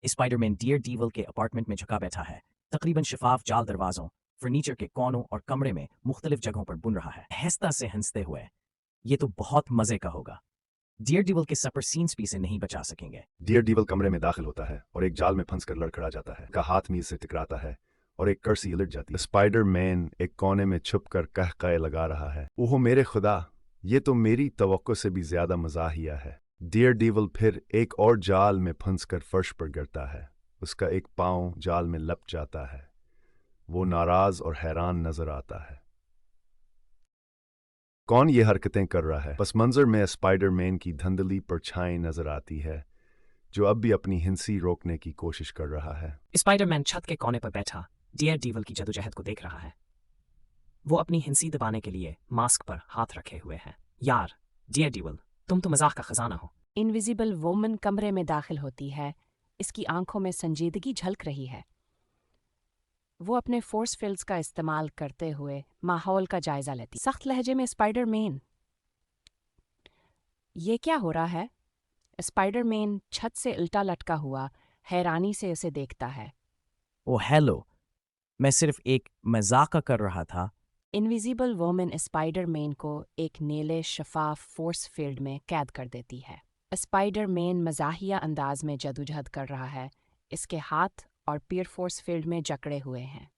Spiderman dear डीवल के apartment में झुका बैठा है, तकरीबन शफाफ जाल दरवाजों, फर्नीचर के कोनों और कमरे में मुख्तलिफ जगहों पर बुन रहा है, हंसता से हंसते हुए। ये तो बहुत मजे का होगा। डियर डीवल के सपर सीन्स भी इसे नहीं बचा सकेंगे। डियर डीवल कमरे में दाखिल होता है और एक जाल में फंसकर लड़खड़ा जाता है। का हाथ मीज से टकराता है और एक कर्सी उलट जाती है। स्पाइडर मैन एक कोने में छुपकर कहकाए लगा रहा है, ओहो मेरे खुदा, ये तो मेरी तवक्को से भी ज्यादा मजाहिया है। डियर डीवल फिर एक और जाल में फंसकर फर्श पर गिरता है। उसका एक पांव जाल में लप जाता है। वो नाराज और हैरान नजर आता है। कौन ये हरकतें कर रहा है? पस मंजर में स्पाइडर मैन की धुंधली परछाई नजर आती है, जो अब भी अपनी हिंसी रोकने की कोशिश कर रहा है। स्पाइडरमैन छत के कोने पर बैठा डियर डीवल की जदोजहद को देख रहा है। वो अपनी हिंसी दबाने के लिए मास्क पर हाथ रखे हुए है। यार डियर डीवल, तुम तो मजाक का खजाना हो। इनविजिबल वोमन कमरे में दाखिल होती है। इसकी आंखों में संजीदगी झलक रही है। वो अपने फोर्स फील्ड्स का इस्तेमाल करते हुए माहौल का जायजा लेती। सख्त लहजे में स्पाइडरमैन, ये क्या हो रहा है? स्पाइडरमैन छत से उल्टा लटका हुआ हैरानी से उसे देखता है। ओ हेलो, मैं सिर्फ एक मजाक कर रहा था। इनविजिबल वोमन स्पाइडरमैन को एक नीले शफाफ फोर्स फील्ड में कैद कर देती है। स्पाइडरमैन मजाहिया अंदाज में जदोजहद कर रहा है। इसके हाथ और पैर फोर्स फील्ड में जकड़े हुए हैं।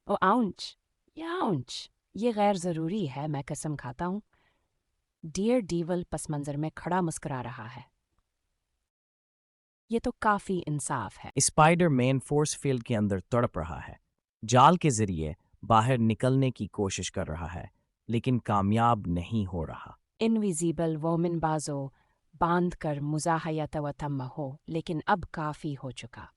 ओ आउंच, ये गैर ज़रूरी है, मैं कसम खाता हूँ। डियर डीवल पस मंजर में खड़ा मुस्कुरा रहा है। ये तो काफी इंसाफ है। स्पाइडरमैन फोर्स फील्ड के अंदर तड़प रहा है, जाल के जरिए बाहर निकलने की कोशिश कर रहा है, लेकिन कामयाब नहीं हो रहा। इनविजिबल वोमन बाजो बांध कर मुजाहया तवतम हो, लेकिन अब काफी हो चुका।